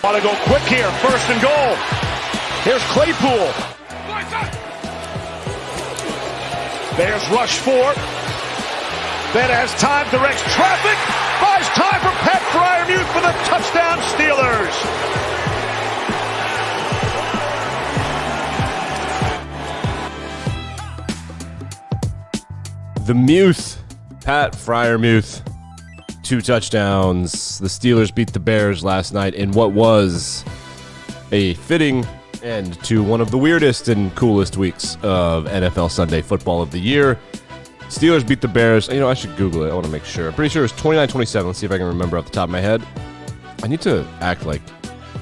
Want to go quick here, first and goal. Here's Claypool. There's rush 4. Then has time, directs traffic. Buys time for Pat Fryermuth for the touchdown Steelers. The Muth, Pat Fryermuth, 2 touchdowns. The Steelers beat the Bears last night in what was a fitting end to one of the weirdest and coolest weeks of NFL Sunday football of the year. Steelers beat the Bears. You know, I should Google it. I want to make sure. I'm pretty sure it's 29-27. Let's see if I can remember off the top of my head. I need to act like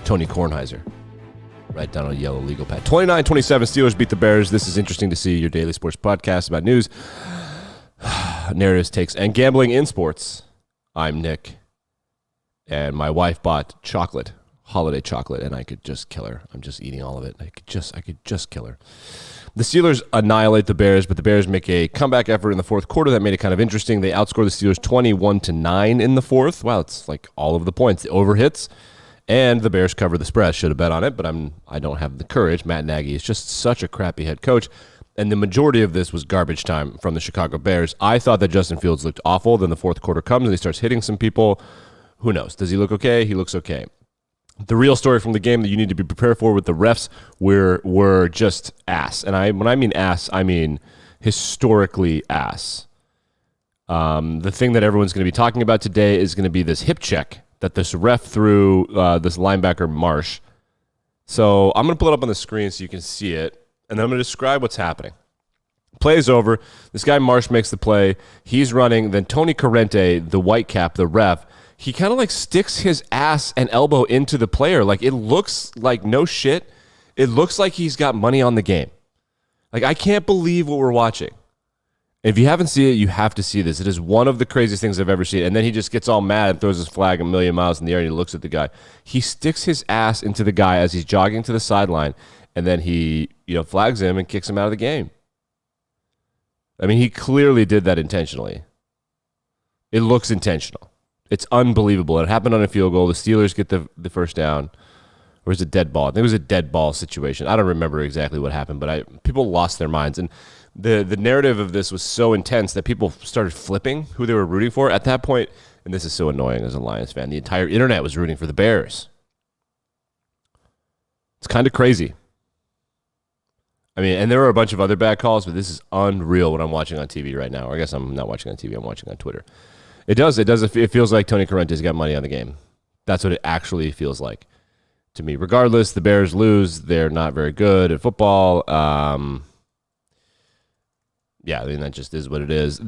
Tony Kornheiser. Write down on a yellow legal pad. 29-27, Steelers beat the Bears. This is Interesting to See, your daily sports podcast about news, narratives, takes, and gambling in sports. I'm Nick, and my wife bought chocolate, holiday chocolate, and I could just kill her. I'm just eating all of it. I could just kill her. The Steelers annihilate the Bears, but the Bears make a comeback effort in the fourth quarter that made it kind of interesting. They outscore the Steelers 21-9 in the fourth. Wow, it's like all of the points. The over hits, and the Bears cover the spread. Should have bet on it, but I don't have the courage. Matt Nagy is just such a crappy head coach, and the majority of this was garbage time from the Chicago Bears. I thought that Justin Fields looked awful. Then the fourth quarter comes, and he starts hitting some people. Who knows? Does he look okay? He looks okay. The real story from the game that you need to be prepared for with the refs were just ass. And when I mean ass, I mean historically ass. The thing that everyone's going to be talking about today is going to be this hip check that this ref threw this linebacker Marsh. So I'm going to pull it up on the screen so you can see it, and then I'm going to describe what's happening. Play is over. This guy Marsh makes the play. He's running. Then Tony Corrente, the white cap, the ref, he kind of like sticks his ass and elbow into the player. Like, it looks like, no shit, it looks like he's got money on the game. Like, I can't believe what we're watching. If you haven't seen it, you have to see this. It is one of the craziest things I've ever seen. And then he just gets all mad and throws his flag a million miles in the air, and he looks at the guy. He sticks his ass into the guy as he's jogging to the sideline, and then he, flags him and kicks him out of the game. I mean, he clearly did that intentionally. It looks intentional. It's unbelievable. It happened on a field goal. The Steelers get the first down. Or is it dead ball? I think it was a dead ball situation. I don't remember exactly what happened, but people lost their minds. And the narrative of this was so intense that people started flipping who they were rooting for. At that point, and this is so annoying as a Lions fan, the entire internet was rooting for the Bears. It's kind of crazy. I mean, and there were a bunch of other bad calls, but this is unreal what I'm watching on TV right now. Or I guess I'm not watching on TV. I'm watching on Twitter. It does. It feels like Tony Corrente's got money on the game. That's what it actually feels like to me. Regardless, the Bears lose. They're not very good at football. Yeah, I mean, that just is what it is.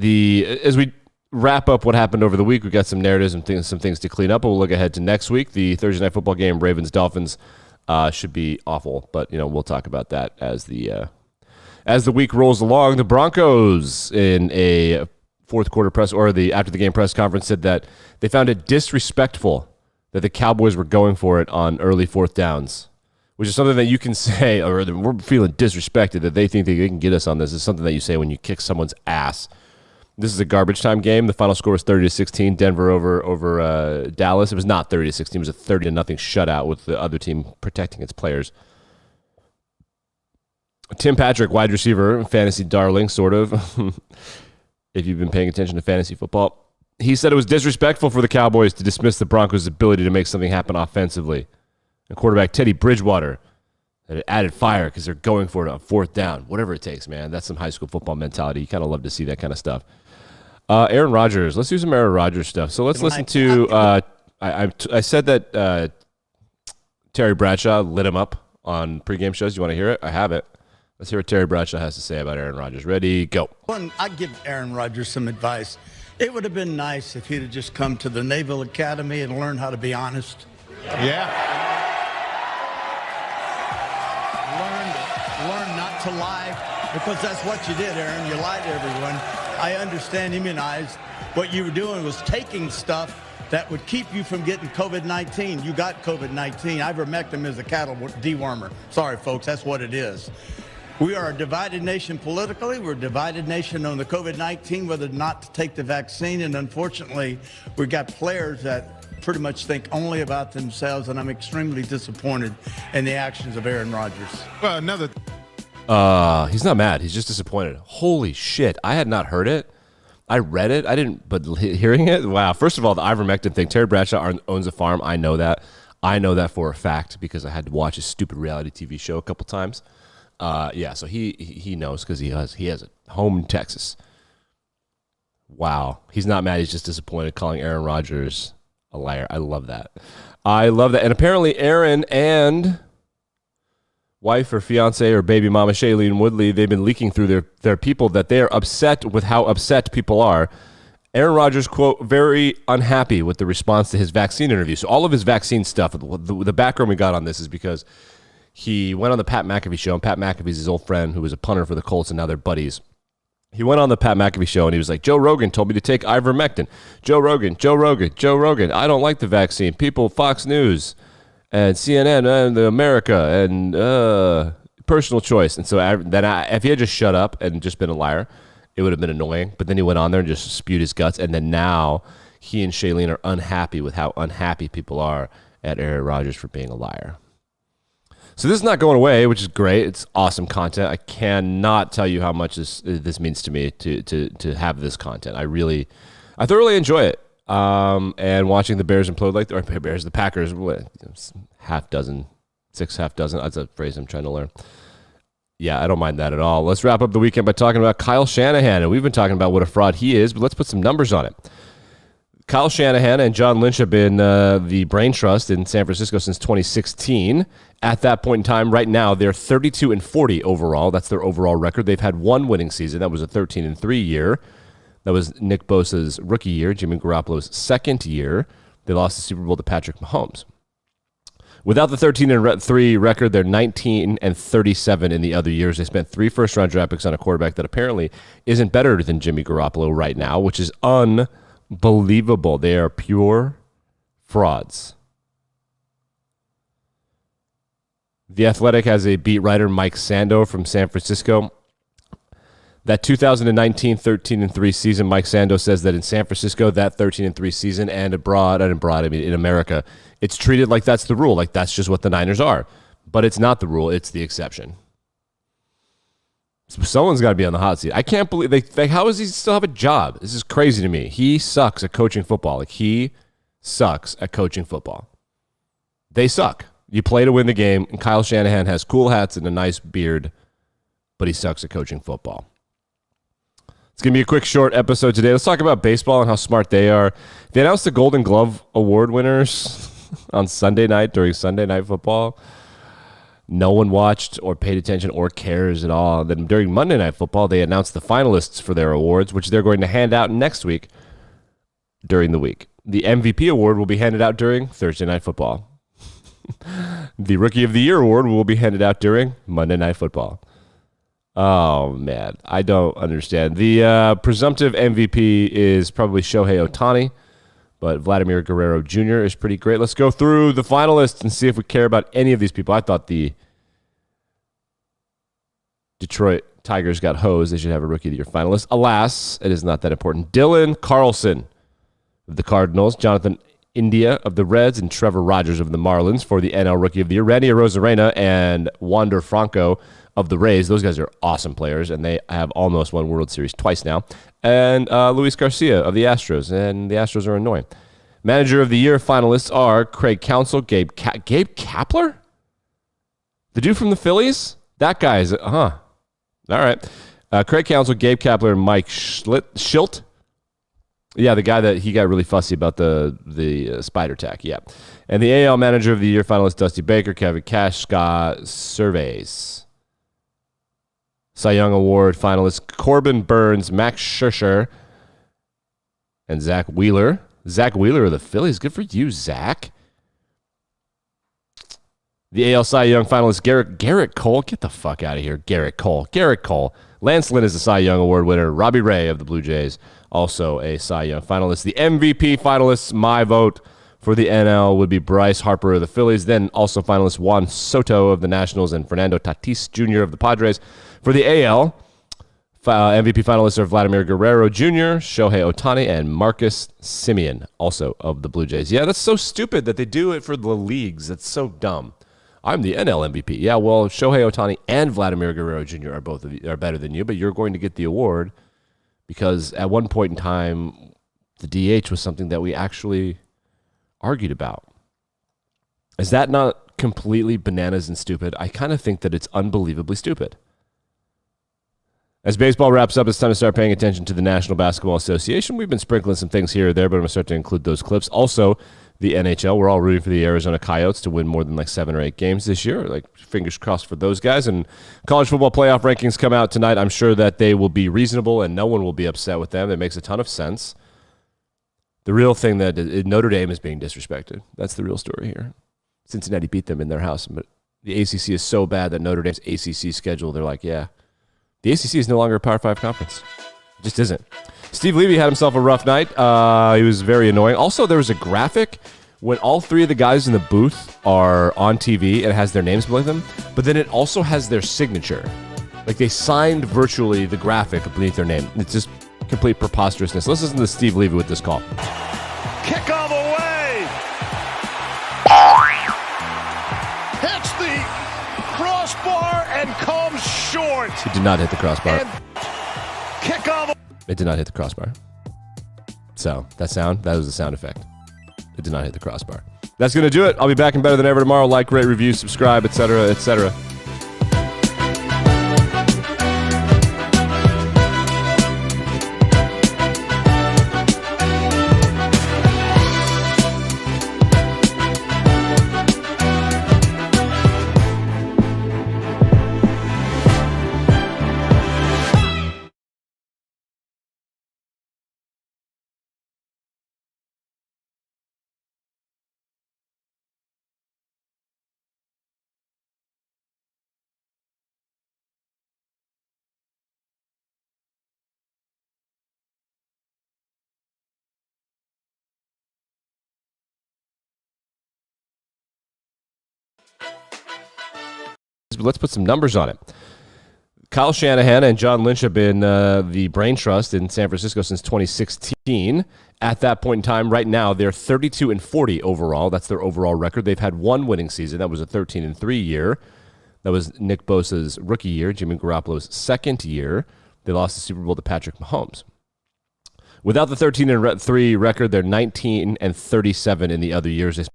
As we wrap up what happened over the week, we've got some narratives and some things to clean up. We'll look ahead to next week. The Thursday night football game, Ravens-Dolphins, should be awful, but we'll talk about that as the week rolls along. The Broncos in a fourth quarter press or the after the game press conference said that they found it disrespectful that the Cowboys were going for it on early fourth downs, which is something that you can say, or we're feeling disrespected that they think they can get us on this. Is something that you say when you kick someone's ass. This is a garbage time game. The final score was 30-16. Denver over Dallas. It was not 30-16. It was a 30-0 shutout with the other team protecting its players. Tim Patrick, wide receiver, fantasy darling, sort of. If you've been paying attention to fantasy football, he said it was disrespectful for the Cowboys to dismiss the Broncos' ability to make something happen offensively. And quarterback Teddy Bridgewater that it added fire because they're going for it on fourth down. Whatever it takes, man. That's some high school football mentality. You kind of love to see that kind of stuff. Aaron Rodgers. Let's do some Aaron Rodgers stuff. So let's listen to I said that Terry Bradshaw lit him up on pregame shows. You want to hear it? I have it. Let's hear what Terry Bradshaw has to say about Aaron Rodgers. Ready, go. I'd give Aaron Rodgers some advice. It would have been nice if he'd have just come to the Naval Academy and learned how to be honest. Yeah. Learn not to lie, because that's what you did, Aaron. You lied to everyone. I understand, immunized. What you were doing was taking stuff that would keep you from getting COVID-19. You got COVID-19. Ivermectin is a cattle dewormer. Sorry, folks, that's what it is. We are a divided nation politically. We're a divided nation on the COVID-19, whether or not to take the vaccine. And unfortunately, we've got players that pretty much think only about themselves, and I'm extremely disappointed in the actions of Aaron Rodgers. Well, another. He's not mad. He's just disappointed. Holy shit. I had not heard it. I read it. I didn't, but hearing it, wow. First of all, the ivermectin thing. Terry Bradshaw owns a farm. I know that. I know that for a fact because I had to watch his stupid reality TV show a couple times. Yeah, so he knows because he has a home in Texas. Wow. He's not mad. He's just disappointed calling Aaron Rodgers a liar. I love that. And apparently Aaron and wife or fiance or baby mama Shailene Woodley, they've been leaking through their people that they are upset with how upset people are. Aaron Rodgers, quote, very unhappy with the response to his vaccine interview. So all of his vaccine stuff, the background we got on this is because he went on the Pat McAfee show, and Pat McAfee's his old friend who was a punter for the Colts, and now they're buddies. He went on the Pat McAfee show, and he was like, Joe Rogan told me to take ivermectin. Joe Rogan. I don't like the vaccine. People, Fox News and CNN and America and personal choice. And so if he had just shut up and just been a liar, it would have been annoying. But then he went on there and just spewed his guts. And then now he and Shailene are unhappy with how unhappy people are at Aaron Rodgers for being a liar. So this is not going away, which is great. It's awesome content. I cannot tell you how much this means to me to have this content. I thoroughly enjoy it. And watching the Bears implode the Packers, six half dozen. That's a phrase I'm trying to learn. Yeah, I don't mind that at all. Let's wrap up the weekend by talking about Kyle Shanahan. And we've been talking about what a fraud he is, but let's put some numbers on it. Kyle Shanahan and John Lynch have been the brain trust in San Francisco since 2016. At that point in time, right now, they're 32-40 overall. That's their overall record. They've had one winning season. That was a 13-3 year. That was Nick Bosa's rookie year, Jimmy Garoppolo's second year. They lost the Super Bowl to Patrick Mahomes. Without the 13-3 record, they're 19-37 in the other years. They spent 3 first-round draft picks on a quarterback that apparently isn't better than Jimmy Garoppolo right now, which is unbelievable. They are pure frauds. The Athletic has a beat writer, Mike Sando from San Francisco. That 2019 13-3 season, Mike Sando says that in San Francisco, that 13-3 season and abroad, I mean in America, it's treated like that's the rule, like that's just what the Niners are. But it's not the rule, it's the exception. So someone's got to be on the hot seat. I can't believe, how does he still have a job? This is crazy to me. He sucks at coaching football. He sucks at coaching football. They suck. You play to win the game, and Kyle Shanahan has cool hats and a nice beard, but he sucks at coaching football. It's going to be a quick, short episode today. Let's talk about baseball and how smart they are. They announced the Golden Glove Award winners on Sunday night during Sunday Night Football. No one watched or paid attention or cares at all. Then during Monday Night Football, they announced the finalists for their awards, which they're going to hand out next week during the week. The MVP award will be handed out during Thursday Night Football. The Rookie of the Year award will be handed out during Monday Night Football. Oh, man. I don't understand. The presumptive MVP is probably Shohei Ohtani, but Vladimir Guerrero Jr. is pretty great. Let's go through the finalists and see if we care about any of these people. I thought the Detroit Tigers got hosed. They should have a Rookie of the Year finalist. Alas, it is not that important. Dylan Carlson of the Cardinals, Jonathan India of the Reds, and Trevor Rogers of the Marlins for the NL Rookie of the Year. Randy Arozarena and Wander Franco of the Rays. Those guys are awesome players, and they have almost won World Series twice now. And Luis Garcia of the Astros, and the Astros are annoying. Manager of the Year finalists are Craig Counsell, Gabe Kapler? The dude from the Phillies? That guy is, All right. Craig Counsell, Gabe Kapler, and Mike Schilt. Yeah, the guy that he got really fussy about the spider tack. Yeah. And the AL Manager of the Year finalists, Dusty Baker, Kevin Cash, Scott Surveys. Cy Young Award finalists, Corbin Burns, Max Scherzer, and Zach Wheeler. Zach Wheeler of the Phillies. Good for you, Zach. The AL Cy Young finalist, Garrett Cole. Get the fuck out of here, Garrett Cole. Lance Lynn is the Cy Young Award winner. Robbie Ray of the Blue Jays, also a Cy Young finalist. The MVP finalists, my vote for the NL would be Bryce Harper of the Phillies. Then also finalists Juan Soto of the Nationals and Fernando Tatis Jr. of the Padres. For the AL, MVP finalists are Vladimir Guerrero Jr., Shohei Ohtani, and Marcus Semien, also of the Blue Jays. Yeah, that's so stupid that they do it for the leagues. That's so dumb. I'm the NL MVP. Yeah, well, Shohei Ohtani and Vladimir Guerrero Jr. are better than you, but you're going to get the award because at one point in time, the DH was something that we actually argued about. Is that not completely bananas and stupid? I kind of think that it's unbelievably stupid. As baseball wraps up, it's time to start paying attention to the National Basketball Association. We've been sprinkling some things here or there, but I'm going to start to include those clips. Also, the NHL. We're all rooting for the Arizona Coyotes to win more than like 7 or 8 games this year. Like, fingers crossed for those guys. And college football playoff rankings come out tonight. I'm sure that they will be reasonable and no one will be upset with them. It makes a ton of sense. The real thing that Notre Dame is being disrespected. That's the real story here. Cincinnati beat them in their house, but the ACC is so bad that Notre Dame's ACC schedule, they're like, yeah. The ACC is no longer a Power 5 conference. It just isn't. Steve Levy had himself a rough night. He was very annoying. Also, there was a graphic when all 3 of the guys in the booth are on TV. It has their names below them, but then it also has their signature. Like, they signed virtually the graphic beneath their name. It's just complete preposterousness. Let's listen to Steve Levy with this call. Kick all the way. Hits the crossbar and comes short. He did not hit the crossbar. And kick all the It did not hit the crossbar. So, that was the sound effect. It did not hit the crossbar. That's going to do it. I'll be back and better than ever tomorrow. Like, rate, review, subscribe, etc., etc. Let's put some numbers on it. Kyle Shanahan and John Lynch have been the brain trust in San Francisco since 2016. At that point in time, right now, they're 32-40 overall. That's their overall record. They've had 1 winning season. That was a 13-3 year. That was Nick Bosa's rookie year, Jimmy Garoppolo's second year. They lost the Super Bowl to Patrick Mahomes. Without the 13-3 record, they're 19-37 in the other years. They